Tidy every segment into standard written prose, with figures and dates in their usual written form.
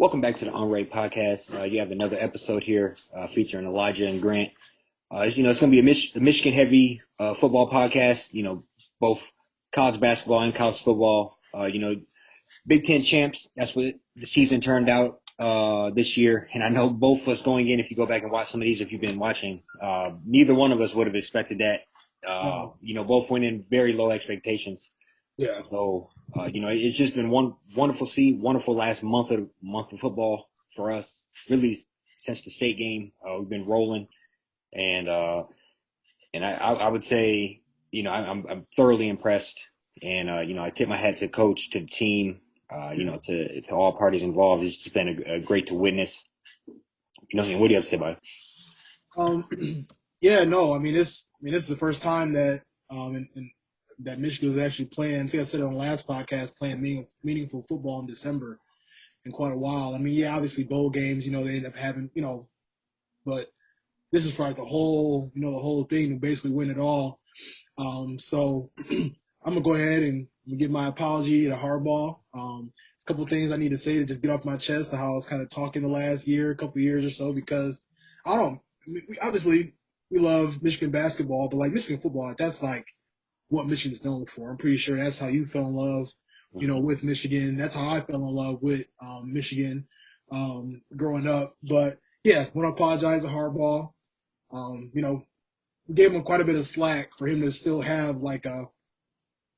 Welcome back to the On Ray podcast. You have another episode here featuring Elijah and Grant. It's going to be a Michigan heavy football podcast. Both college basketball and college football. Big Ten champs. That's what the season turned out this year. And I know both of us going in, if you go back and watch some of these, if you've been watching, neither one of us would have expected that. No. Both went in very low expectations. Yeah. So, it's just been one wonderful last month of football for us. Really, since the state game, we've been rolling, and I would say, I'm thoroughly impressed, and I tip my hat to coach, to the team, to all parties involved. It's just been a great to witness. What do you have to say about it? Um. Yeah. No. This is the first time that that Michigan was actually playing. I think I said it on the last podcast, playing meaningful football in December in quite a while. Yeah, obviously bowl games. They end up having. But this is for like the whole thing to basically win it all. So I'm gonna go ahead and give my apology to Harbaugh. A couple of things I need to say to just get off my chest to how I was kind of talking the last year, couple of years or so, because I don't. Obviously we love Michigan basketball, but like Michigan football, that's like what Michigan's known for. I'm pretty sure that's how you fell in love, with Michigan. That's how I fell in love with Michigan growing up. But yeah, I want to apologize to Harbaugh. Um, you know, gave him quite a bit of slack for him to still have like a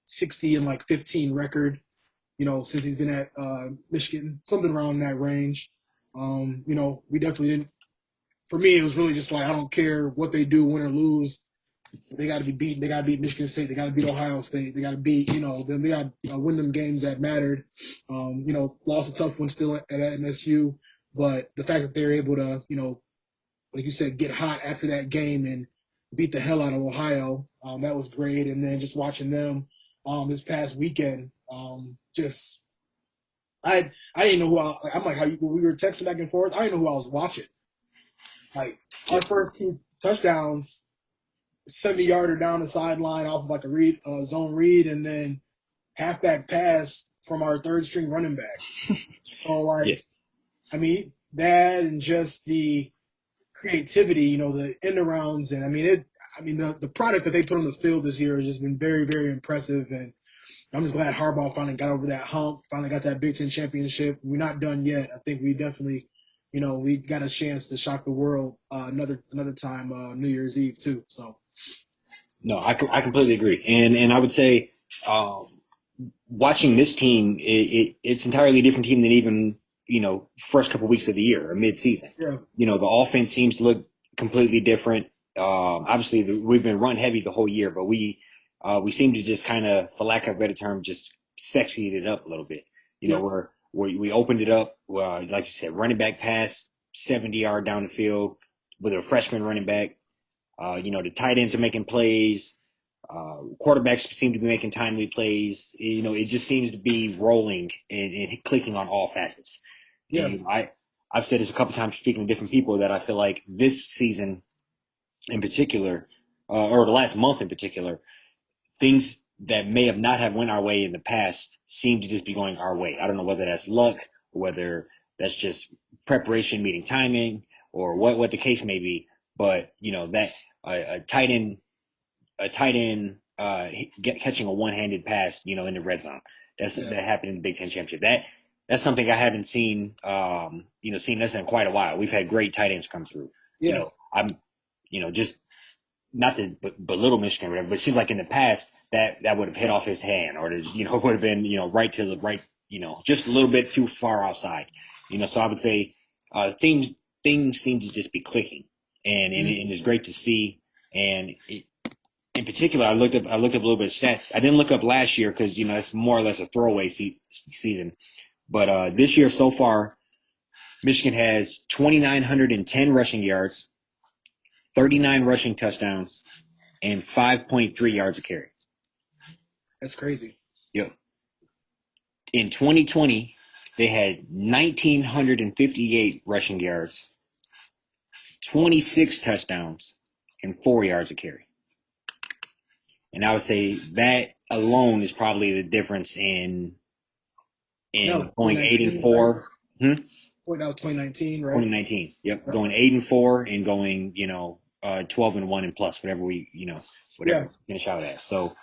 60 and like 15 record, since he's been at Michigan, something around that range. We definitely didn't. For me, it was really just like I don't care what they do, win or lose. They got to be beaten. They got to beat Michigan State. They got to beat Ohio State. They got to beat, them. They got to win them games that mattered. Lost a tough one still at MSU, but the fact that they're able to, like you said, get hot after that game and beat the hell out of Ohio. That was great. And then just watching them this past weekend, just I didn't know I'm like how we were texting back and forth. I didn't know who I was watching. Like our first two touchdowns, 70-yarder down the sideline off of like a zone read, and then halfback pass from our third string running back. So Yeah. That and just the creativity, the end arounds, and the product that they put on the field this year has just been very, very impressive. And I'm just glad Harbaugh finally got over that hump, finally got that Big Ten championship. We're not done yet. I think we definitely, we got a chance to shock the world another time, New Year's Eve too. So No, I completely agree, and I would say, um, watching this team, it's entirely different team than even first couple weeks of the year or mid season. yeah, The offense seems to look completely different. Obviously, we've been run heavy the whole year, but we seem to just kind of, for lack of a better term, just sexied it up a little bit. yeah, Where we opened it up, like you said, running back pass, 70-yard down the field with a freshman running back. The tight ends are making plays. Quarterbacks seem to be making timely plays. It just seems to be rolling and clicking on all facets. And yeah, I've said this a couple times speaking to different people that I feel like this season in particular, or the last month in particular, things that may have not have went our way in the past seem to just be going our way. I don't know whether that's luck or whether that's just preparation meeting timing or what the case may be. But that a tight end catching a one-handed pass, in the red zone. yeah, That happened in the Big Ten championship. That's something I haven't seen, seen this in quite a while. We've had great tight ends come through. yeah, I'm, just not to belittle Michigan or whatever, but it seems like in the past that would have hit off his hand or would have been, right to the right, just a little bit too far outside. So I would say things seem to just be clicking, and it's great to see. And in particular, I looked up a little bit of stats. I didn't look up last year because it's more or less a throwaway season. But this year so far, Michigan has 2,910 rushing yards, 39 rushing touchdowns, and 5.3 yards a carry. that's crazy. Yep. In 2020, they had 1,958 rushing yards, 26 touchdowns, and 4 yards a carry. And I would say that alone is probably the difference in No, going 8-4. Hmm? Wait, that was 2019, right? 2019. Yep, Right. going 8-4 and going 12-1 and plus whatever Yeah, whatever finish out at. So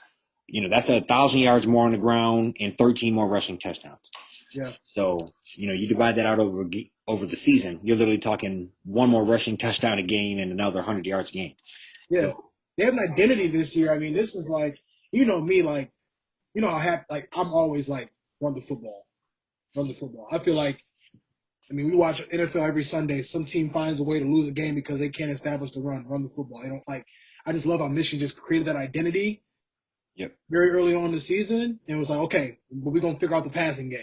that's 1,000 yards more on the ground and 13 more rushing touchdowns. yeah, So you divide that out over the season, you're literally talking one more rushing touchdown a game and another 100 yards a game. yeah. So They have an identity this year. I mean, this is like, me, like, I have, like, I'm always like, run the football, run the football. I feel like, I mean, we watch NFL every Sunday. Some team finds a way to lose a game because they can't establish the run the football. They don't like. I just love how Michigan just created that identity yep, very early on in the season, and it was like, okay, but we're gonna figure out the passing game.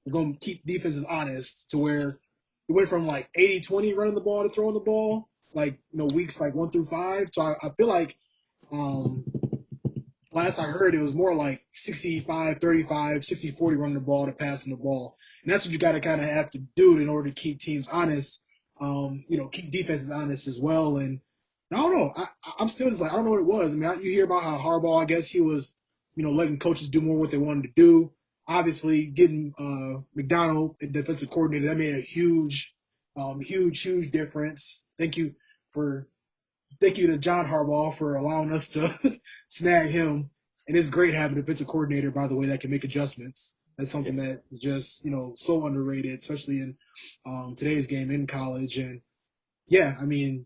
We're gonna keep defenses honest to where it went from like 80-20 running the ball to throwing the ball, like weeks like 1 through 5. So I feel like um, last I heard, it was more like 65-35, 60-40 running the ball to passing the ball. And that's what you got to kind of have to do in order to keep teams honest, keep defenses honest as well. And I don't know. I'm still just like, I don't know what it was. I mean, you hear about how Harbaugh, I guess he was, letting coaches do more what they wanted to do. Obviously, getting McDonald, the defensive coordinator, that made a huge difference. For thank you to John Harbaugh for allowing us to snag him. And it's great having a defensive coordinator, by the way, that can make adjustments. That's something yep. that is just, so underrated, especially in today's game in college. And yeah, I mean,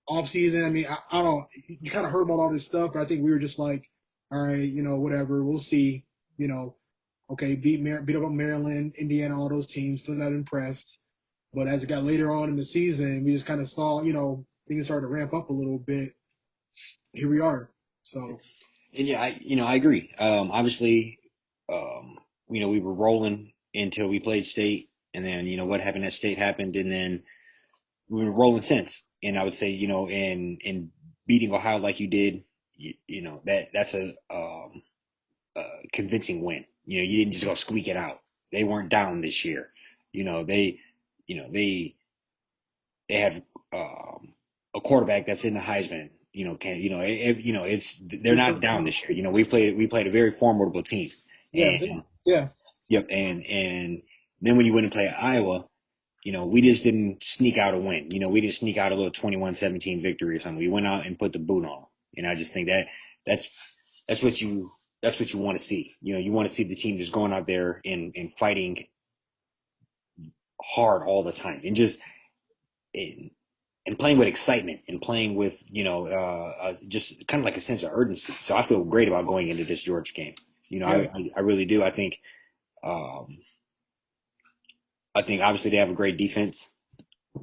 off season, I mean, I don't, you kind of heard about all this stuff, but I think we were just like, all right, whatever, we'll see, okay, beat up on Maryland, Indiana, all those teams, still not impressed. But as it got later on in the season, we just kind of saw, things started to ramp up a little bit. Here we are. So And yeah, I agree. Obviously, we were rolling until we played state, and then what happened at state happened, and then we were rolling since. And I would say, in beating Ohio like you did, that's a convincing win. You didn't just go squeak it out. They weren't down this year. You know, they, they have a quarterback that's in the Heisman. It's they're not down this year. We played a very formidable team, yeah, and yeah, yep, and then when you went and play Iowa, we just didn't sneak out a win. We didn't sneak out a little 21-17 victory or something. We went out and put the boot on them. And I just think that's that's what you that's what you want to see. You want to see the team just going out there and fighting hard all the time and just and, and playing with excitement and playing with just kind of like a sense of urgency. So I feel great about going into this Georgia game. yeah, I really do. Um, I think obviously they have a great defense.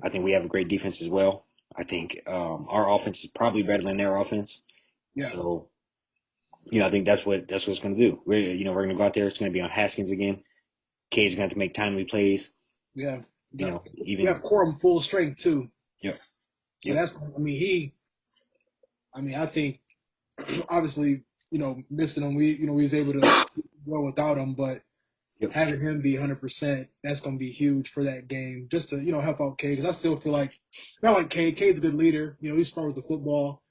I think we have a great defense as well. I think our offense is probably better than their offense. yeah, So I think that's what it's going to do. We're going to go out there. It's going to be on Haskins again. Cade's going to have to make timely plays. yeah. We Even have Corum full strength too. yep, So yep, that's, I think obviously, missing him, we was able to go without him, but yep. having him be 100%, that's going to be huge for that game, just to help out Cade. Because I still feel like, not like Cade. Cade's a good leader. He's smart with the football.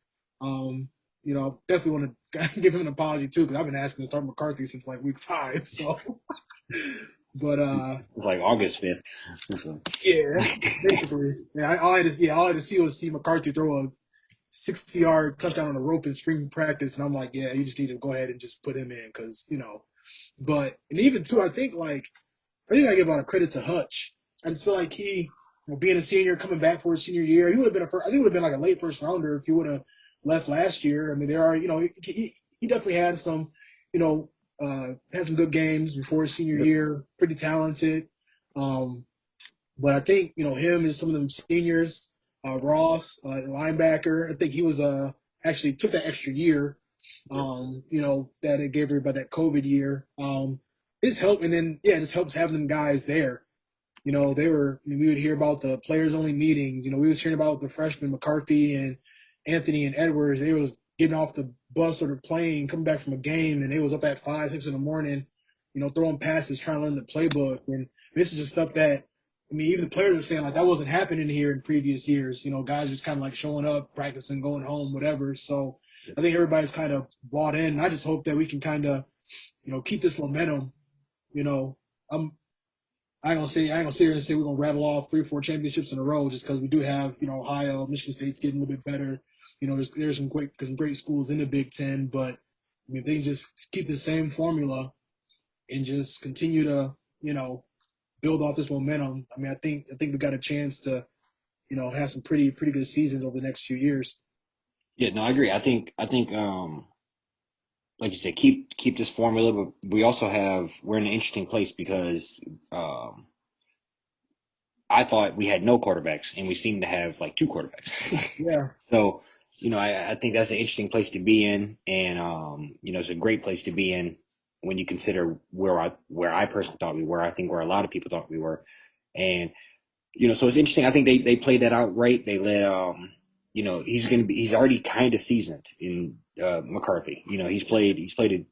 Um, definitely want to give him an apology too, because I've been asking to start McCarthy since like week 5. So, but It's like August 5th. yeah, basically, yeah. All I had to see was McCarthy throw a 60-yard touchdown on a rope in spring practice, and I'm like, yeah, you just need to go ahead and just put him in because. But and even too, I think I give a lot of credit to Hutch. I just feel like he, being a senior, coming back for his senior year, he would have been I think it would have been like a late first rounder if he would have left last year. I mean, there are, he definitely had some, had some good games before his senior Yep. year. Pretty talented. Um, but I think him and some of them seniors, Ross, linebacker. I think he was actually took that extra year. Yep. That it gave everybody that COVID year. It's helped, and then yeah, it just helps having them guys there. We would hear about the players only meeting. We was hearing about the freshmen McCarthy and Anthony and Edwards. They was getting off the bus or the plane, coming back from a game, and they was up at 5, 6 in the morning, throwing passes, trying to learn the playbook. And this is just stuff that, even the players are saying like that wasn't happening here in previous years. Guys just kind of like showing up, practicing, going home, whatever. So I think everybody's kind of bought in. And I just hope that we can kind of, keep this momentum. You know, I'm I ain't gonna sit here and say we're gonna rattle off 3 or 4 championships in a row just because we do have, Ohio, Michigan State's getting a little bit better. There's some great schools in the Big Ten, but I mean, if they can just keep the same formula and just continue to, build off this momentum. I mean, I think we got a chance to, have some pretty good seasons over the next few years. Yeah, no, I agree. I think like you said, keep this formula, but we also have we're in an interesting place because um I thought we had no quarterbacks, and we seem to have like two quarterbacks. Yeah, So, I think that's an interesting place to be in, and it's a great place to be in when you consider where I personally thought we were. I think where a lot of people thought we were, and so it's interesting. I think they played that out right. They let he's already kind of seasoned in McCarthy. He's played it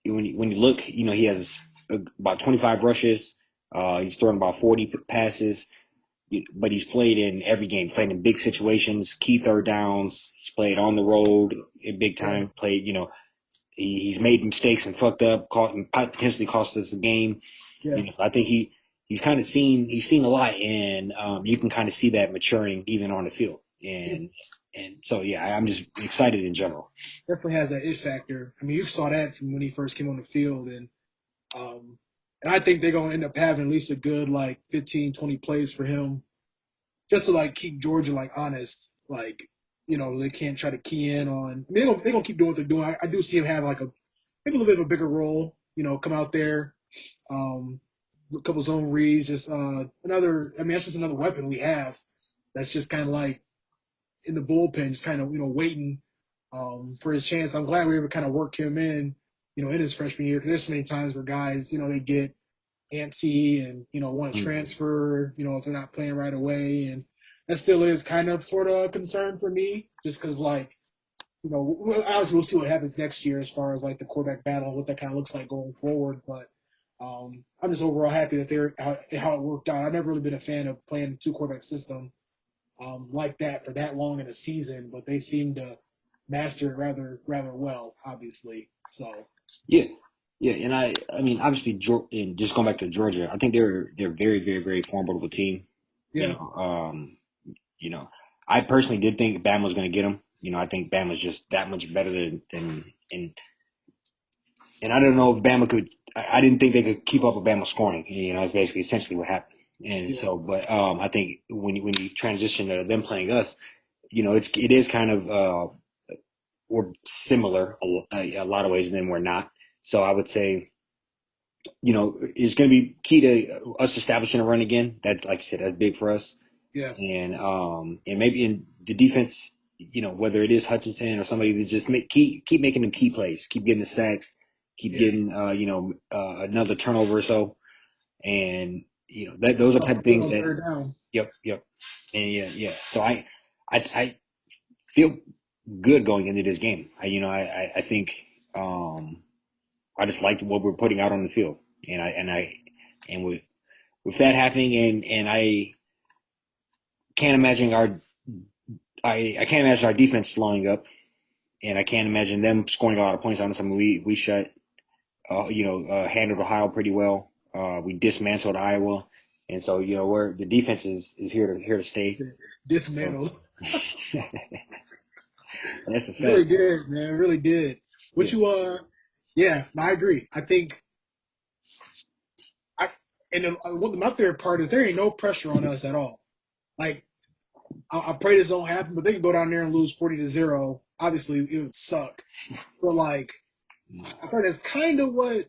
when you look. He has about 25 rushes. He's thrown about 40 passes, but he's played in every game, played in big situations, key third downs. He's played on the road in big yeah, time. Played, he's made mistakes and fucked up, and potentially cost us the game. yeah. I think he's seen a lot, and you can kind of see that maturing even on the field. And so yeah, I'm just excited in general. Definitely has that it factor. I mean, you saw that from when he first came on the field, um, and I think they're gonna end up having at least a good like 15, 20 plays for him, just to like keep Georgia like honest. Like, they can't try to key in on. I mean, they gonna keep doing what they're doing. I do see him have like maybe a little bit of a bigger role. Come out there, um, a couple zone reads, just another. I mean, that's just another weapon we have. That's just kind of like in the bullpen, just kind of waiting for his chance. I'm glad we were able to kind of work him in his freshman year because there's so many times where guys, they get antsy and want to Mm. transfer, if they're not playing right away, and that still is kind of sort of a concern for me, just because like obviously we'll see what happens next year as far as like the quarterback battle and what that kind of looks like going forward, but. I'm just overall happy that how it worked out. I've never really been a fan of playing two quarterback system like that for that long in a season, but they seem to master it rather well, obviously. So Yeah, yeah, and I mean obviously, and just going back to Georgia, I think they're a very very very formidable team. You yeah, know, um, you know, I personally did think Bama was going to get them. I think Bama's just that much better than and I don't know if Bama could. I didn't think they could keep up with Bama scoring. It's basically essentially what happened. And yeah, so, but I think when you transition to them playing us, it is kind of we're similar a lot of ways, and then we're not. So I would say, it's going to be key to us establishing a run again. That, like you said, that's big for us. yeah, And maybe in the defense, whether it is Hutchinson or somebody to just keep making them key plays, keep getting the sacks, keep yeah. getting another turnover or so, and that those are the type of things On that. third down. Yep, and yeah, yeah. So I feel good going into this game. I think I just liked what we're putting out on the field, and with that happening, and can't imagine our I can't imagine our defense slowing up, and I can't imagine them scoring a lot of points on us. I mean, we handled Ohio pretty well. We dismantled Iowa, and so we're the defense is here to stay. So Dismantled. that's a Really fact. did, man. Really did. What Yeah. you Yeah, I agree. I think I and what my favorite part is there ain't no pressure on us at all. Like I pray this don't happen, but they can go down there and lose 40-0. Obviously, it would suck. But like, I thought that's kind of what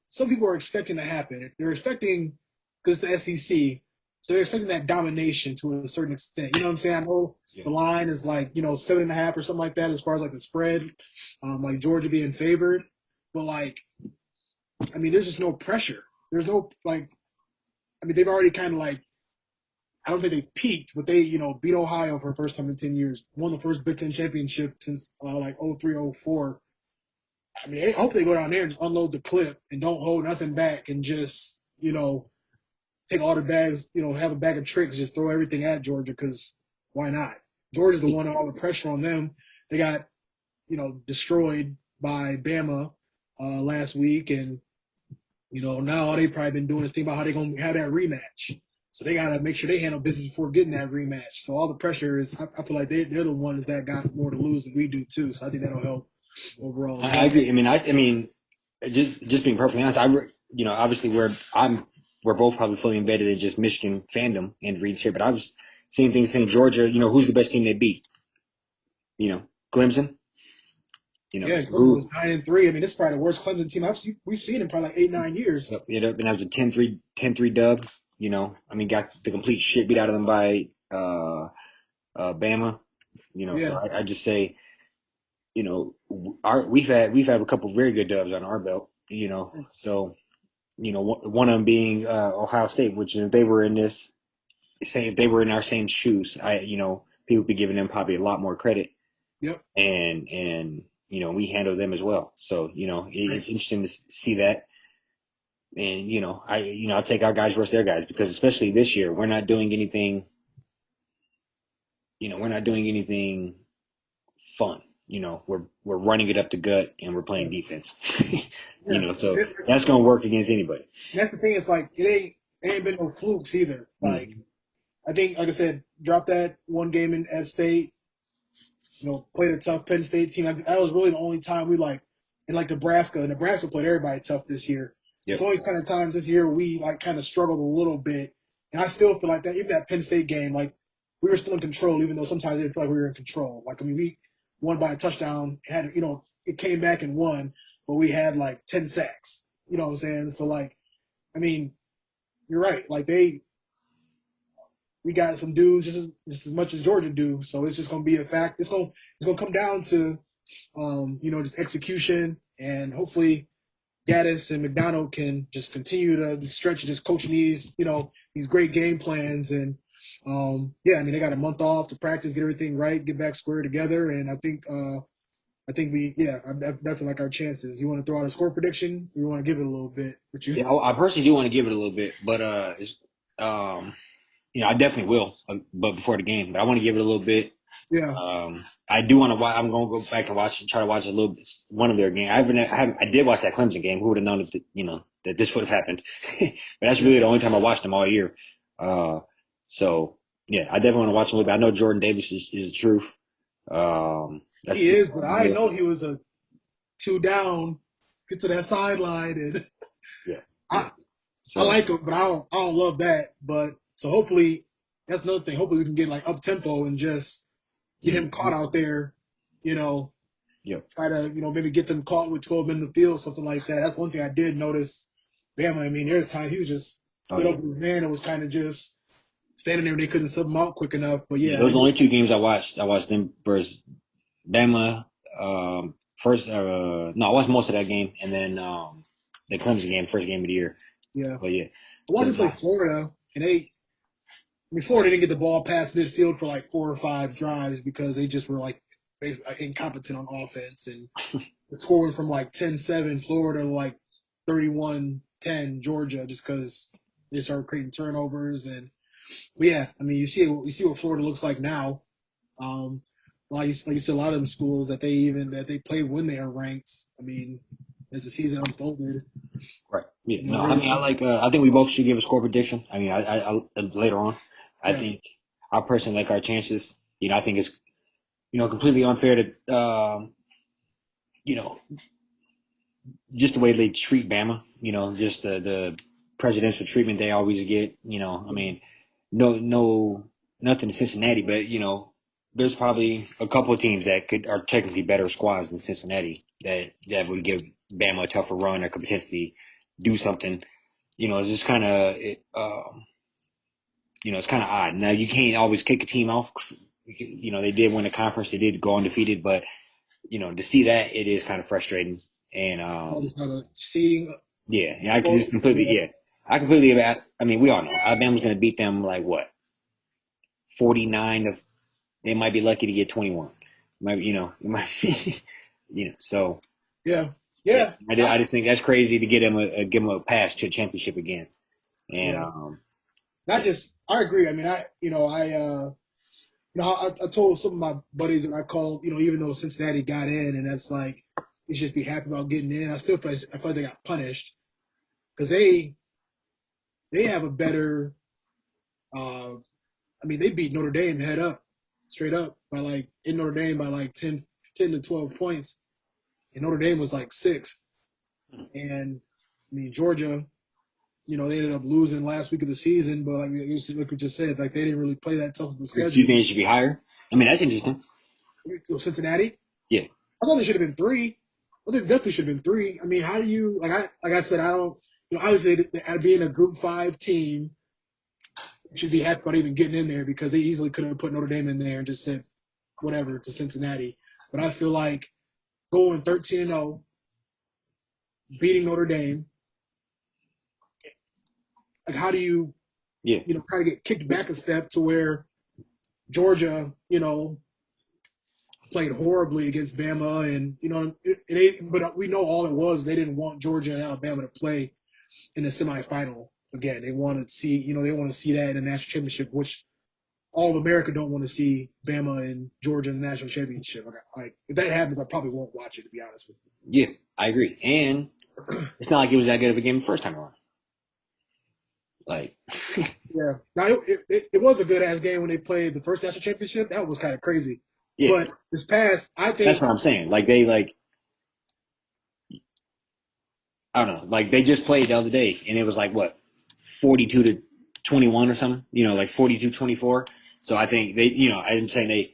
some people are expecting to happen. They're expecting because it's the SEC, so they're expecting that domination to a certain extent. You know what I'm saying? I know Yeah. the line is like 7.5 or something like that as far as like the spread, like Georgia being favored, but like I mean, there's just no pressure. There's no like. I mean, they've already kind of like I don't think they peaked, but they, beat Ohio for the first time in 10 years. Won the first Big Ten championship since like 03, 04. I mean, I hope they go down there and just unload the clip and don't hold nothing back and just, take all the bags, have a bag of tricks, just throw everything at Georgia because why not? Georgia's the one with all the pressure on them. They got, destroyed by Bama last week, and Now all they probably been doing is think about how they're gonna have that rematch. So they gotta make sure they handle business before getting that rematch. So all the pressure is, I feel like they're the ones that got more to lose than we do too. So I think that'll help overall as I well. agree. I mean, just being perfectly honest, obviously we're both probably fully embedded in just Michigan fandom and Reed's here, but I was seeing things saying Georgia. Who's the best team they beat? Clemson. Yeah, Clemson was Who? 9-3. I mean, this is probably the worst Clemson team we've seen in probably like 8-9 years. And that was a 10-3 dub. I mean, got the complete shit beat out of them by Bama. So Yeah, I just say, we've had a couple of very good dubs on our belt. So one of them being Ohio State, which if they were in if they were in our same shoes, people would be giving them probably a lot more credit, yep, and we handle them as well. So right. it's interesting to see that, and I'll take our guys versus their guys because especially this year we're not doing anything. We're not doing anything fun. We're running it up the gut and we're playing Yeah, defense. yeah. So that's gonna work against anybody. That's the thing. It's like it ain't been no flukes either. Like Mm-hmm. I think, like I said, drop that one game at State. Played a tough Penn State team. That was really the only time we in like Nebraska. Nebraska played everybody tough this year. It's Yep. only kind of times this year we like kind of struggled a little bit, and I still feel like that. Even that Penn State game, like we were still in control, even though sometimes they feel like we were in control. Like I mean, we won by a touchdown. It came back and won, but we had like 10 sacks. You know what I'm saying? So like, I mean, you're right. Like we got some dudes just as much as Georgia do. So it's just gonna be a fact. It's gonna come down to just execution, and hopefully Gaddis and McDonald can just continue to stretch and just coaching these great game plans. And yeah, I mean they got a month off to practice, get everything right, get back square together, and I think I definitely like our chances. You want to throw out a score prediction? Or you want to give it a little bit? But you, Yeah, I personally do want to give it a little bit, but I definitely will. But before the game, but I want to give it a little bit. yeah, I do want to watch. I'm going to go back and try to watch a little bit, one of their game. I did watch that Clemson game. Who would have known that this would have happened? But that's yeah, really the only time I watched them all year. Uh, so yeah, I definitely want to watch a little bit. I know Jordan Davis is the truth. That's he is. But I know he was a two down, get to that sideline, and yeah, yeah. I I So like him, but I don't love that. But so hopefully that's another thing. Hopefully we can get like up tempo and just get him caught mm, out there. You know, yeah. try to maybe get them caught with 12 in the field, something like that. That's one thing I did notice. Bama, I mean, there's times he was just Oh stood yeah. up with his man and was kind of just standing there and they couldn't sub him out quick enough. But Yeah, yeah, I those are the mean, only two games I watched. I watched them versus Bama. First, no, I watched most of that game, and then the Clemson game, first game of the year. yeah. But yeah, I watched so him play Florida, and Florida didn't get the ball past midfield for like 4 or 5 drives because they just were like basically incompetent on offense. And the score went from like 10-7 Florida to like 31-10 Georgia just because they started creating turnovers. But yeah, I mean, you see what Florida looks like now. Like you said, a lot of them schools that they play when they are ranked. I mean, as the season unfolded, right, yeah, no, I mean, they I think we both should give a score prediction. I mean, later on, I yeah, think I personally like our chances. I think it's completely unfair to you know just the way they treat Bama. Just the presidential treatment they always get. I mean, no, nothing to Cincinnati, but there's probably a couple of teams that are technically better squads than Cincinnati that would give Bama a tougher run or could potentially do something. It's just kind of it's kind of odd. Now you can't always kick a team off. They did win a conference, they did go undefeated, but to see that it is kind of frustrating. And just have a seeding. I can just completely I completely. I mean, we all know Alabama's going to beat them like what 49 of. They might be lucky to get 21. Might it might be, So Yeah, yeah, yeah, I just think that's crazy to get them give them a pass to a championship again. And yeah. Not just I agree. I mean, I told some of my buddies that I called, even though Cincinnati got in, and that's like, you should just be happy about getting in. I feel like they got punished. because they have a better. I mean, they beat Notre Dame head up, straight up by like in Notre Dame by like 10 to 12 points, and Notre Dame was like 6. And I mean, Georgia, they ended up losing last week of the season, but like you just said, like they didn't really play that tough of a Do schedule. you think it should be higher? I mean, that's interesting. Cincinnati, Yeah. I thought they should have been 3. I think definitely should have been 3. I mean, how do you like I said, I don't obviously being a Group 5 team should be happy about even getting in there because they easily could have put Notre Dame in there and just said whatever to Cincinnati. But I feel like going 13-0, beating Notre Dame, like how do you kind of get kicked back a step to where Georgia, played horribly against Bama, and but we know all it was they didn't want Georgia and Alabama to play in the semifinal again. They wanted to see, they want to see that in the national championship, which all of America don't want to see Bama and Georgia in the national championship. Like if that happens, I probably won't watch it, to be honest with you. Yeah, I agree. And it's not like it was that good of a game the first time around. Like, yeah. Now it was a good ass game when they played the first national championship. That was kind of crazy. yeah, But this past, I think that's what I'm saying. Like I don't know. Like they just played the other day, and it was like what 42-21 or something. Like 42-24. So I think I'm saying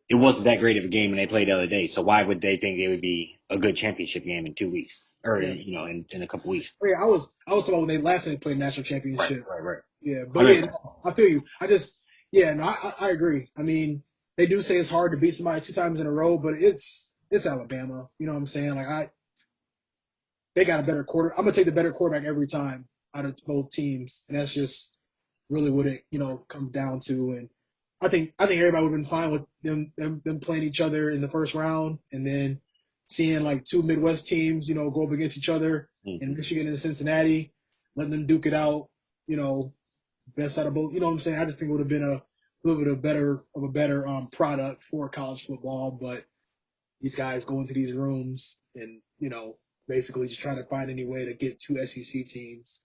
it wasn't that great of a game when they played the other day. So why would they think it would be a good championship game in 2 weeks or yeah. In a couple weeks? Yeah, I was talking about when they last time they played national championship. Right. Yeah, but I feel you. I agree. I mean, they do say it's hard to beat somebody 2 times in a row, but it's Alabama. You know what I'm saying? Like they got a better quarter. I'm gonna take the better quarterback every time out of both teams, and that's just really what it comes down to. And I think everybody would have been fine with them playing each other in the first round, and then seeing like 2 Midwest teams go up against each other in Michigan and Cincinnati, letting them duke it out. Best out of both. You know what I'm saying? I just think it would have been a little bit of a better product for college football, but these guys go into these rooms and basically just trying to find any way to get 2 SEC teams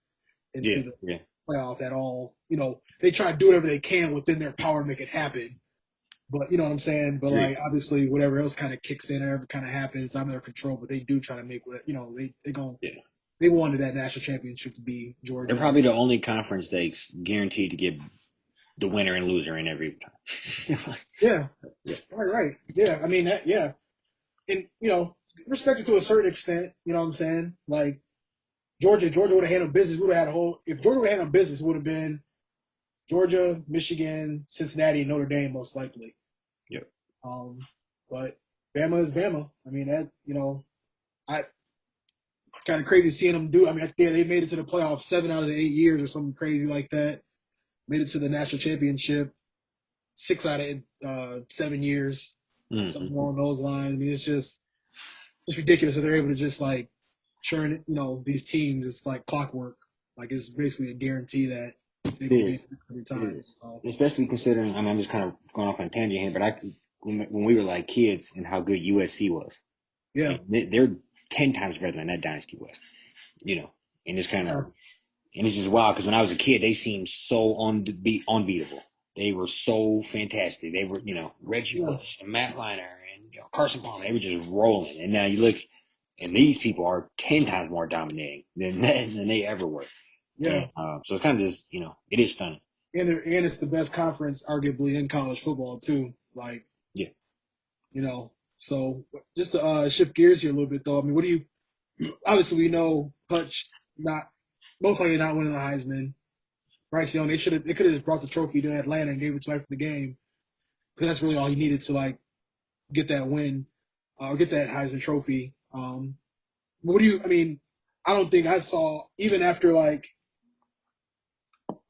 into the playoff at all. They try to do whatever they can within their power to make it happen. But you know what I'm saying? But like obviously whatever else kind of kicks in, whatever kind of happens, out of their control. But they do try to make they wanted that national championship to be Georgia. They're probably the only conference that's guaranteed to get the winner and loser in every time. Yeah. Right. Yeah. I mean yeah. And respected to a certain extent, you know what I'm saying? Like Georgia would have handled business. We would have had if Georgia would have handled business, it would have been Georgia, Michigan, Cincinnati, and Notre Dame most likely. Yep. But Bama is Bama. I mean that I kind of crazy seeing them do. I mean, they made it to the playoffs 7 out of the 8 years or something crazy like that. Made it to the national championship 6 out of 7 years, something along those lines. I mean, it's ridiculous that they're able to just like churn, these teams. It's like clockwork. Like it's basically a guarantee that they will beat every time. Especially considering, I mean, I'm just kind of going off on a tangent here, but when we were like kids and how good USC was, yeah, like, they're 10 times better than that dynasty was, and it's kind of, and it's just wild because when I was a kid, they seemed so unbeatable. They were so fantastic. They were, Reggie Bush and Matt Leinart and Carson Palmer. They were just rolling. And now you look, and these people are 10 times more dominating than they ever were. Yeah. And, so it's kind of just, it is stunning. And it's the best conference, arguably, in college football too. Like, yeah. So just to shift gears here a little bit, though. I mean, what do you? Obviously, we know Hutch most likely not winning the Heisman. Bryce Young, they could have just brought the trophy to Atlanta and gave it to him for the game, because that's really all he needed to like get that win, or get that Heisman trophy. What do you? I mean, I don't think I saw, even after like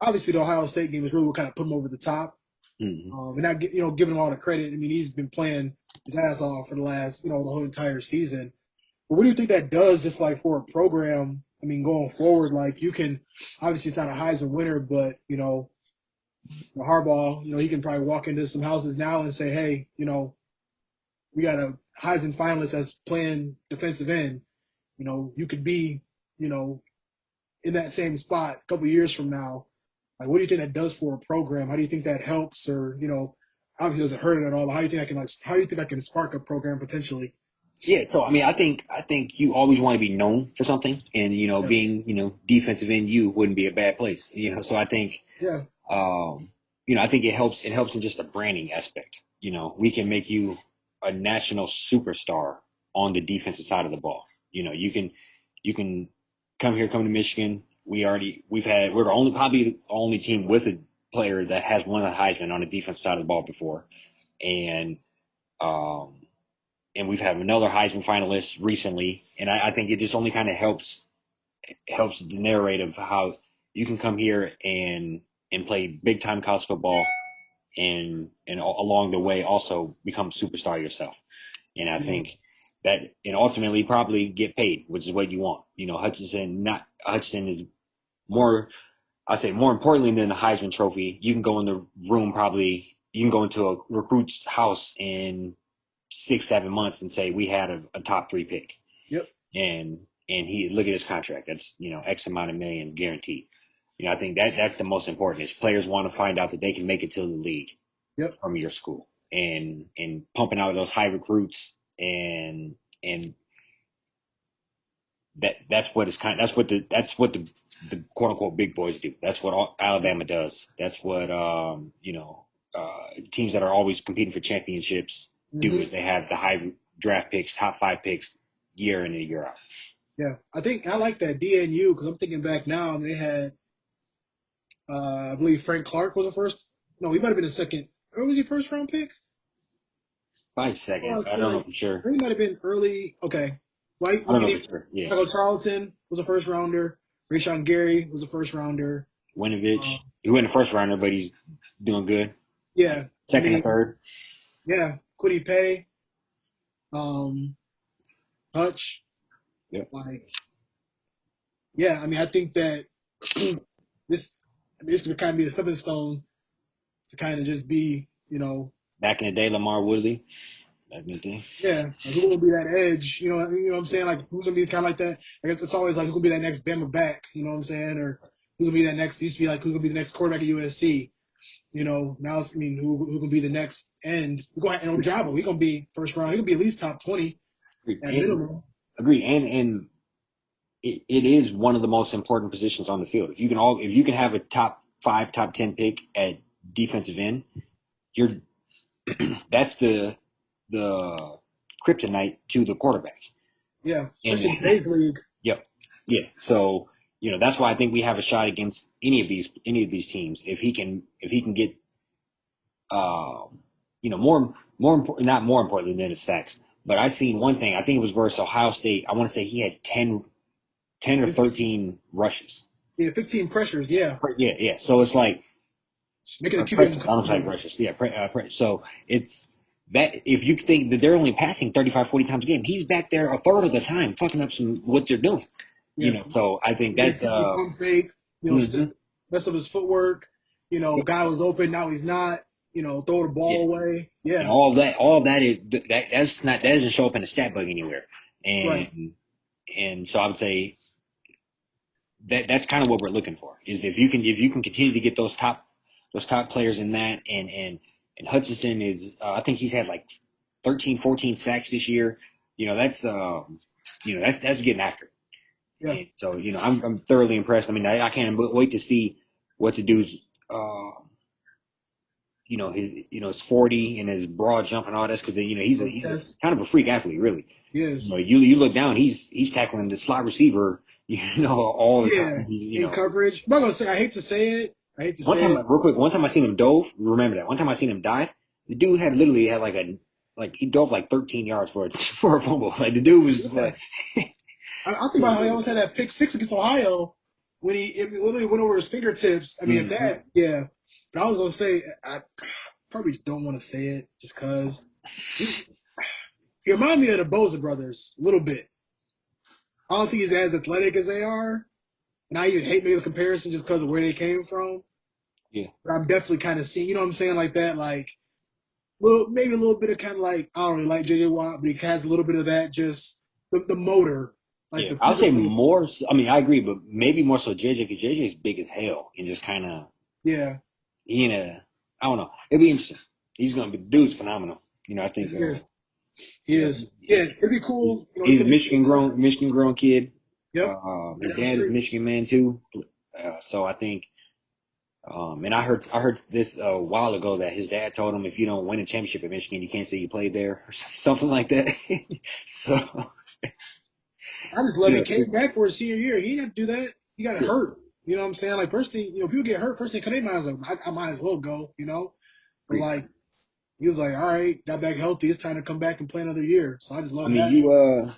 obviously the Ohio State game is really what kind of put him over the top. And not giving him all the credit. I mean, he's been playing his ass off for the last the whole entire season. But what do you think that does, just like for a program? I mean, going forward, like you can obviously it's not a Heisman winner, but Harbaugh, he can probably walk into some houses now and say, hey, we got a Heisman finalist that's playing defensive end. You could be, in that same spot a couple years from now, like what do you think that does for a program? How do you think that helps, or obviously doesn't hurt it at all? But how do you think that can spark a program potentially? Yeah, so I mean, I think you always want to be known for something, and Yeah, being defensive end, you wouldn't be a bad place. So I think yeah, um, I think it helps in just the branding aspect. We can make you a national superstar on the defensive side of the ball. You can come to Michigan. We're the only probably the only team with a player that has won a Heisman on the defensive side of the ball before, and um, and we've had another Heisman finalist recently, and I think it just only kind of helps the narrative how you can come here and play big time college football and along the way also become a superstar yourself. And I yeah, think that and ultimately probably get paid, which is what you want. Hutchinson is more I say more importantly than the Heisman Trophy. You can go in the room probably you can go into a recruit's house in 6 7 months and say we had a top three pick yep, and he look at his contract. That's X amount of millions guaranteed. I think that's the most important is players want to find out that they can make it to the league yep, from your school and pumping out those high recruits and that's what the quote unquote big boys do. That's what Alabama does. That's what teams that are always competing for championships do hmm is they have the high draft picks, top five picks year in and year out. yeah. I think I like that DNU because I'm thinking back now, and they had, I believe Frank Clark was the first. No, he might have been the second. Or was he first round pick? By a Oh, second, I I feel don't know like for sure. he might have been early. Okay, White. I We don't can know even for sure. Yeah, Michael Charlton was a first rounder. Rashawn Gary was a first rounder. Winovich. Um, He went the first rounder, but he's doing good. yeah, I Second or mean, third. yeah, Quiddy Pay, um, Hutch. Yep. Like, yeah, I mean, I think that this this could kind of be a stepping stone to kind of just be, Back in the day, Lamar Woodley. Back in the day. yeah, like who's gonna be that edge? You know what I'm saying? Like who's gonna be kind of like that? I guess it's always like who's gonna be that next Bama back? You know what I'm saying? Or who's gonna be that next? Used to be like who's gonna be the next quarterback at USC? Now it's, I mean, who can be the next end? We're going and Ojabo, he gonna be first round. He gonna be at least top 20 at And minimum. agreed. And it is one of the most important positions on the field. If you can have a top five, top 10 pick at defensive end, you're that's the kryptonite to the quarterback. Yeah, And especially in today's league. yep, yeah. So that's why I think we have a shot against any of these teams if he can get more important, not more importantly than the sacks. But I seen one thing. I think it was versus Ohio State. I want to say he had 10 or 13 rushes. Yeah, 15 pressures. Yeah, Yeah, yeah. So it's like just making the QB pressures. I don't like uncomfortable. rushes. Yeah, so it's that if you think that they're only passing 35, 40 times a game, he's back there a third of the time fucking up some what they're doing. Yeah, So I think making the that's QB pump fake. mhm. Rest of his footwork. Guy was open, now he's not. Throw the Yeah. ball away. And Yeah, all of that is that doesn't show up in the stat book anywhere. right. And so I would say that's kind of what we're looking for is if you can continue to get those top players in that and Hutchinson is I think he's had like 13 14 sacks this year. That's getting after it. Yeah, And so I'm thoroughly impressed. I mean I can't wait to see what the dude's uh his 40 and his broad jump and all this because he's a that's kind of a freak athlete really. he is. You look down he's tackling the slot receiver all the Yeah, time. in coverage. I'm not gonna say. I hate to say it. I hate to One say time, it. real quick, one time I seen him dove. Remember that? One time I seen him dive. The dude had literally had like he dove like 13 yards for for a fumble. Like the dude was Yeah, like, I think about how he almost had that pick six against Ohio when it literally went over his fingertips. I mean, if mhm. that, yeah. But I was gonna say, I probably just don't want to say it just because he remind me of the Bosa brothers a little bit. I don't think he's as athletic as they are, and I even hate maybe the comparison just because of where they came from. Yeah, But I'm definitely kind of seeing, you know what I'm saying, like that, like little maybe a little bit of kind of like I don't really like JJ Watt, but he has a little bit of that, just the motor. Like Yeah, the I'll say physical. more. I mean, I agree, but maybe more so JJ because JJ is big as hell and just kind of Yeah, he in a. I don't know. It'd be interesting. He's gonna be dude's phenomenal. I he think. is. He is. Yeah, He, it'd be cool. He he's a could. Michigan grown kid. Yep. Right His down the dad is a street. Michigan man too. So I think. And I heard this a while ago that his dad told him if you don't win a championship at Michigan, you can't say you played there or something like that. So I just love yeah, he came back for his senior year. He didn't do that. He got yeah. hurt. You know what I'm saying? Like first thing, people get hurt. First thing, cause they might as well, I might as well go. But like he was like, all right, got back healthy. It's time to come back and play another year. So I just I love mean, that.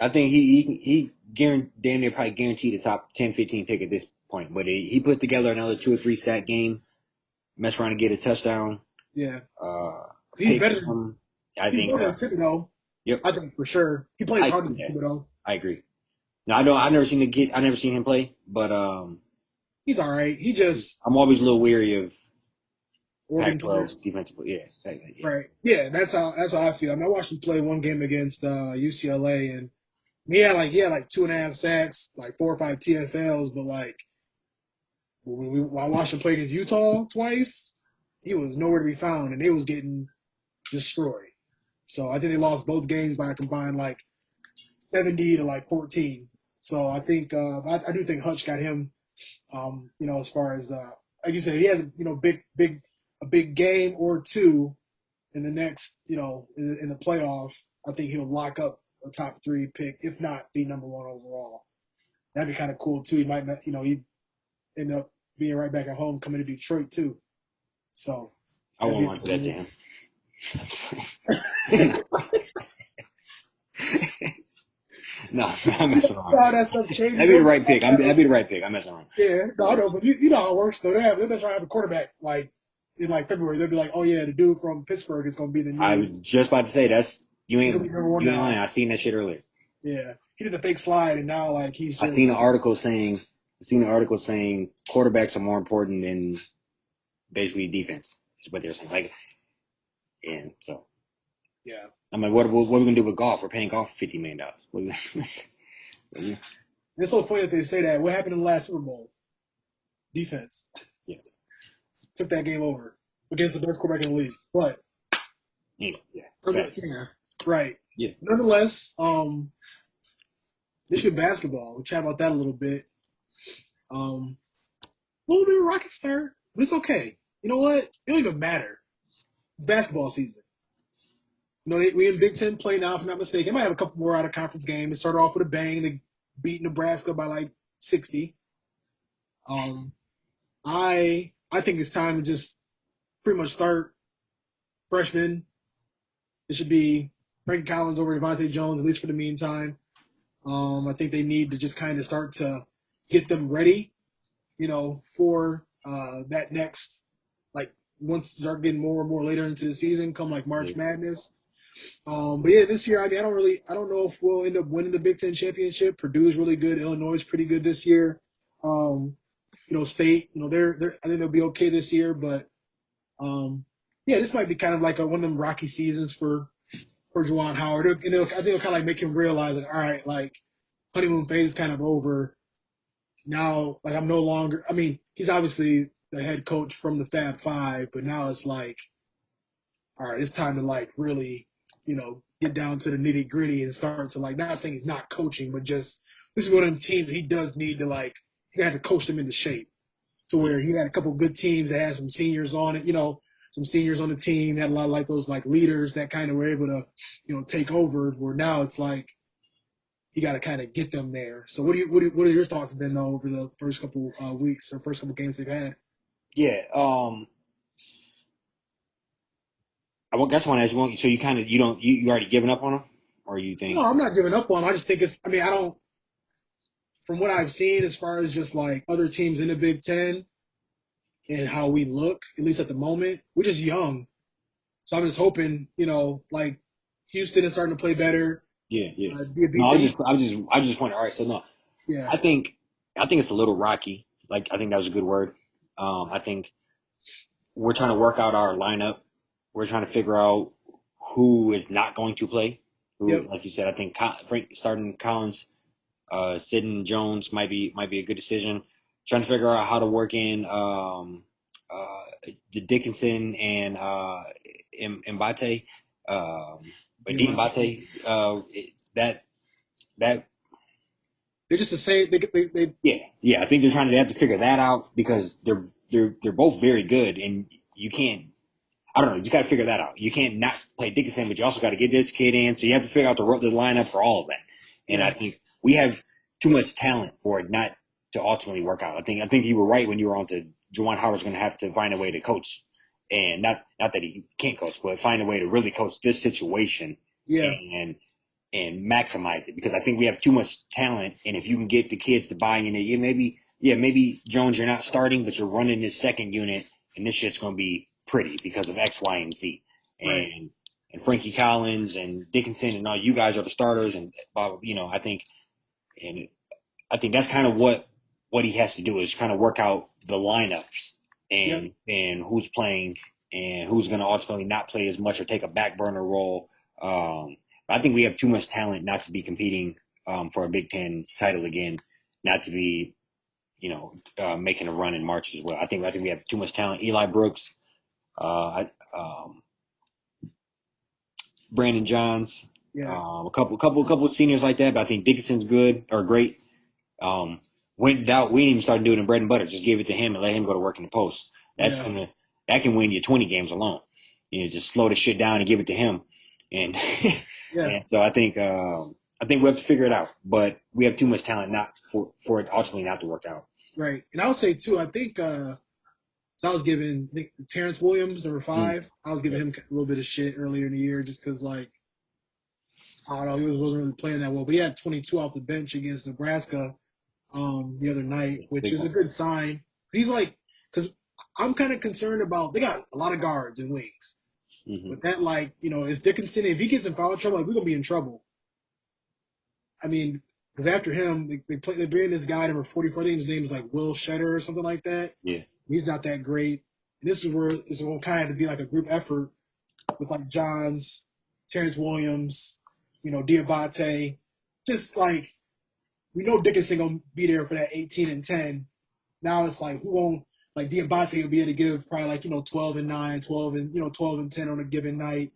I think he guaranteed, damn near probably guaranteed a top 10, 15 pick at this point. But he put together another 2 or 3 sack game, messed around to get a touchdown, Yeah, uh, he's pick. better. I He's think. better than Thibodeau. Yep, I think for sure. He plays I harder agree. than Thibodeau. I agree. Now I don't. I never seen the kid. I never seen him play, but He's all right. He just I'm always a little weary of Oregon players. Pac-12 defensive. Yeah, yeah. Right. Yeah, that's how I feel. I mean, I watched him play one game against UCLA, and he had like 2.5 sacks, like 4 or 5 TFLs, but like when I watched him play against Utah twice, he was nowhere to be found, and they was getting destroyed. So I think they lost both games by a combined like 70 to like 14. So I think I do think Hutch got him. As far as like you said, he has a big game or two in the next, in the playoff. I think he'll lock up a top 3 pick, if not be number 1 overall. That'd be kind of cool too. He might not, he end up being right back at home, coming to Detroit too. So I that'd won't be want that to him. No, I'm messing around. how that stuff changes. That'd be the right pick. That'd be the right pick. I'm messing around. Yeah, no, I know, but you know how it works though. They're trying to have a quarterback like in like February. They'll be like, oh yeah, the dude from Pittsburgh is going to be the I was new. just about to say that's you He's going ain't to be number 1 you ain't now. lying. I seen that shit earlier. Yeah, he did the fake slide, and now like he's I seen just an article saying quarterbacks are more important than basically defense. Is what they're saying. Like, and so yeah. I'm like, what are we gonna do with golf? We're paying golf $50 million. It's so funny that they say that. What happened in the last Super Bowl? Defense Yeah, took that game over against the best quarterback in the league. But yeah, yeah, right. yeah. Nonetheless, Michigan basketball. We chat about that a little bit. A little bit of rocket start, but it's okay. You know what? It don't even matter. It's basketball season. We in Big Ten play now, if I'm not mistaken. Might have a couple more out of conference games. It started off with a bang. They beat Nebraska by like 60. Um, I think it's time to just pretty much start freshmen. It should be Frankie Collins over Devontae Jones, at least for the meantime. I think they need to just kind of start to get them ready, for that next, like once start getting more and more later into the season, come like March Yeah. Madness. But yeah, this year, I mean, I don't know if we'll end up winning the Big Ten championship. Purdue's really good. Illinois is pretty good this year. State, I think they'll be okay this year, but yeah, this might be kind of like one of them rocky seasons for Juwan Howard. I think it'll kind of like make him realize that, all right, like honeymoon phase is kind of over. Now, like I'm no longer. I mean, he's obviously the head coach from the Fab Five, but now it's like, all right, it's time to like really, get down to the nitty gritty and start to like not saying he's not coaching, but just this is one of them teams he does need to like. He had to coach them into shape to where he had a couple of good teams that had some seniors on it, some seniors on the team, had a lot of like those like leaders that kind of were able to, take over. Where now it's like you got to kind of get them there. So what are your thoughts been though over the first couple weeks or first couple games they've had? Yeah. I guess I want to ask you. So you kind of you already given up on them, or you No, think? I'm not giving up on them. I just think it's. I mean, I don't. From what I've seen, as far as just like other teams in the Big Ten and how we look, at least at the moment, we're just young. So I'm just hoping, like Houston is starting to play better. Yeah, yeah. No, BT, I just wondering. All right, so no, yeah, I think it's a little rocky. Like I think that was a good word. I think we're trying to work out our lineup. We're trying to figure out who is not going to play. Who, yep, like you said, I think Frank starting Collins Sidney Jones might be a good decision. Trying to figure out how to work in the Dickinson and Mbate, but Mbate, that that They're just the same. They yeah. I think they have to figure that out because they're both very good, and you can't. I don't know. You just got to figure that out. You can't not play Dickinson, but you also got to get this kid in. So you have to figure out the lineup for all of that. And I yeah think we have too much talent for it not to ultimately work out. I think you were right when you were on to Juwan Howard's going to have to find a way to coach, and not that he can't coach, but find a way to really coach this situation yeah and and maximize it because I think we have too much talent. And if you can get the kids to buy in, maybe Jones, you're not starting, but you're running this second unit, and this shit's gonna be pretty because of X, Y, and Z. right And Frankie Collins and Dickinson and all you guys are the starters, and and I think that's kind of what he has to do is kind of work out the lineups yep and who's playing and who's going to ultimately not play as much or take a back burner role. I think we have too much talent not to be competing for a Big Ten title again, not to be making a run in March as well. I think we have too much talent. Eli Brooks, Brandon Johns, yeah a couple of seniors like that. But I think Dickinson's good or great. Um, went out. We didn't even start doing it in bread and butter. Just give it to him and let him go to work in the post. yeah That can win you 20 games alone. Just slow the shit down and give it to him. And yeah and so I think we have to figure it out. But we have too much talent not for it ultimately not to work out. right. And I'll say too. I think so I was giving I think Terrence Williams number Mm, 5. I was giving yeah, him a little bit of shit earlier in the year just because like I don't know he wasn't really playing that well. But he had 22 off the bench against Nebraska the other night, yeah, which big is a one. good sign. He's like because I'm kind of concerned about they got a lot of guards and wings. Hmm. But that, like, is Dickinson, if he gets in foul trouble, like, we're going to be in trouble. I mean, because after him, they bring this guy number 44. I think his name is like Will Shetter or something like that. Yeah, He's not that great. And this is where it's going to kind of have to be like a group effort with like Johns, Terrence Williams, Diabate. Just like, we know Dickinson going to be there for that 18 and 10. Now it's like, who won't, like Diabate will be able to give probably like, 12 and 9, 12 and, 12 and 10 on a given night.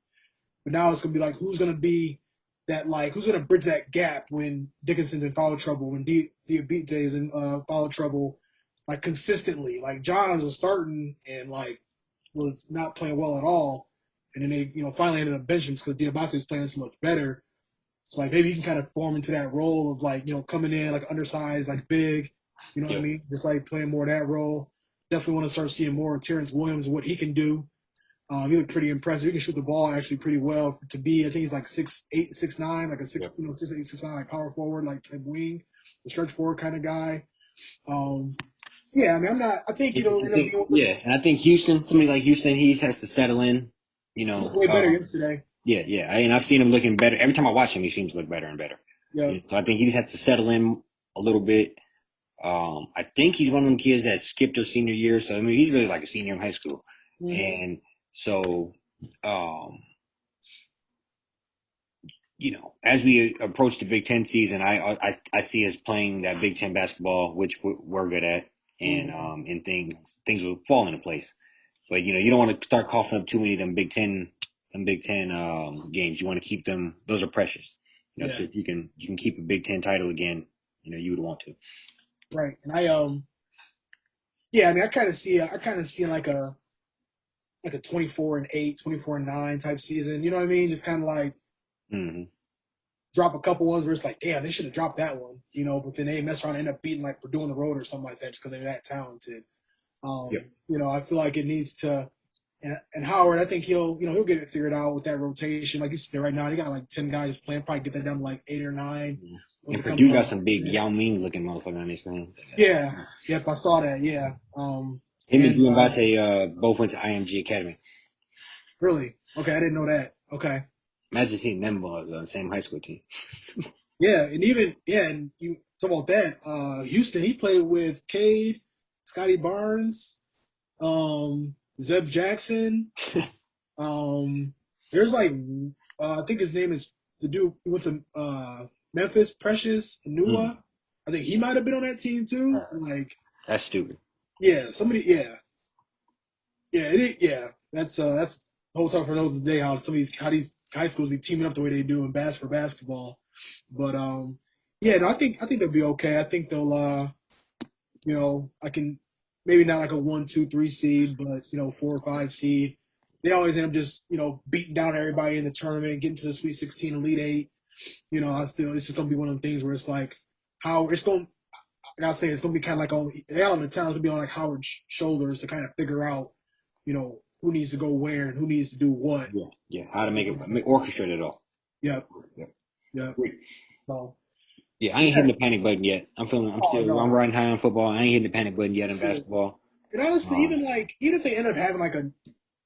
But now it's gonna be like who's gonna be that like who's gonna bridge that gap when Dickinson's in foul trouble, when Diabate is in foul trouble, like consistently. Like Johns was starting and like was not playing well at all, and then they finally ended up benching because Diabate was playing so much better. So like maybe he can kind of form into that role of like coming in like undersized, like big, you know what I yeah, mean? Just like playing more of that role. Definitely want to start seeing more of Terrence Williams, what he can do. He looked pretty impressive. He can shoot the ball actually pretty well to be. I think he's like 6'8", 6'9", like a yeah. 6'8", 6'9", like power forward, like type wing, a stretch forward kind of guy. Um, yeah, I mean, I'm not. I think I end up think being yeah, and I think somebody like Houston, he just has to settle in. You he know, was way better yesterday. Yeah, yeah, and I've seen him looking better every time I watch him. He seems to look better and better. Yeah, So I think he just has to settle in a little bit. I think he's one of them kids that skipped his senior year, so I mean he's really like a senior in high school, hmm and so um, as we approach the Big Ten season, I see us playing that Big Ten basketball, which we're good at, and hmm things will fall into place. But you don't want to start coughing up too many of them Big Ten games. You want to keep them; those are precious. yeah, So if you can keep a Big Ten title again, you would want to. right. And yeah, I mean, I kind of see like a 24-8, 24-9 type season. You know what I mean? Just kind of like Hmm. drop a couple ones where it's like, damn, they should have dropped that one, but then they mess around and end up beating like Purdue on the road or something like that just because they're that talented. Yep. I feel like it needs to, and Howard, I think he'll get it figured out with that rotation. Like you said right now, they got like 10 guys playing, probably get that down to like 8 or 9 Mhm. once And it comes Purdue down got to some big it. Yao Ming looking motherfucker on this thing. Yeah, yep, I saw that. Yeah, Him and and Diabate both went to IMG Academy. really, okay, I didn't know that. Okay, Imagine seeing them on the same high school team. yeah, and even and you talk about that. Houston, he played with Cade, Scotty Barnes, Zeb Jackson. Um, there's like I think his name is the dude who went to Memphis, Precious Mm. Anua. I think he might have been on that team too. Like, That's stupid. yeah, somebody, yeah. That's the whole time for another day how these high schools be teaming up the way they do in for basketball. But yeah, no, I think they'll be okay. I think they'll I can maybe not like a 1, 2, 3 seed, but 4 or 5 seed. They always end up just beating down everybody in the tournament, getting to the Sweet 16, Elite Eight. It's just gonna be one of the things where it's like how it's going. I gotta say, it's gonna be kind of like on the town's gonna be on like Howard's shoulders to kind of figure out, who needs to go where and who needs to do what. Yeah. How to orchestrate it all. Yep, Yep. yep. So, Yeah, I so ain't yeah. hitting the panic button yet. Oh I'm no. riding high on football. I ain't hitting the panic button yet in Yeah. basketball. And honestly, Um, even if they end up having like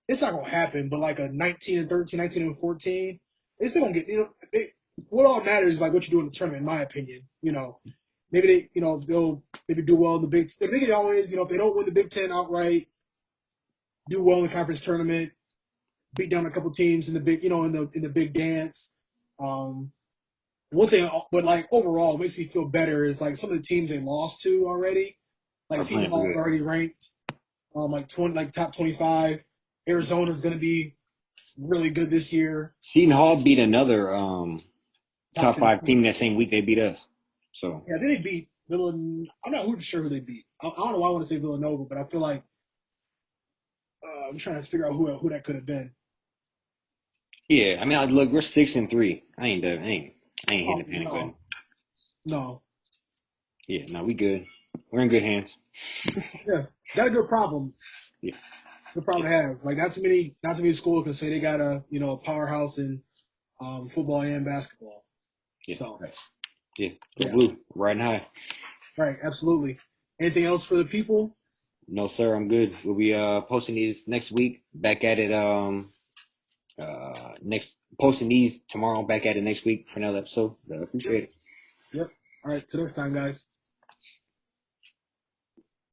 it's not gonna happen, but like a 19-13, 19-14, it's still gonna get what all matters is like what you do in the tournament, in my opinion. Maybe they'll maybe do well in the Big. I think it always if they don't win the Big Ten outright, do well in the conference tournament, beat down a couple teams in the big in the big dance. Um, One thing, but like overall, what makes me feel better is like some of the teams they lost to already. Like are Seton playing for Hall is good. already ranked like 20, like top 25. Arizona's going to be really good this year. Seton Hall beat another Top top 10. five team that same week they beat us. So Yeah, they beat Villanova. I'm not sure who they beat. I don't know why I want to say Villanova, but I feel like I'm trying to figure out who that could have been. yeah, I mean, look, we're 6-3. I ain't hitting the Oh panic button. no, no. Yeah, no, we good. We're in good hands. Yeah, got a good problem. Yeah, Good problem yeah, to have. Like not too many schools can say they got a powerhouse in football and basketball. yeah, So right. Yeah. Go yeah, blue, riding high. right, absolutely. Anything else for the people? No, sir, I'm good. We'll be posting these next week. Back at it next posting these tomorrow. Back at it next week for another episode. Yep. Appreciate it. Yep. All right. Till next time, guys.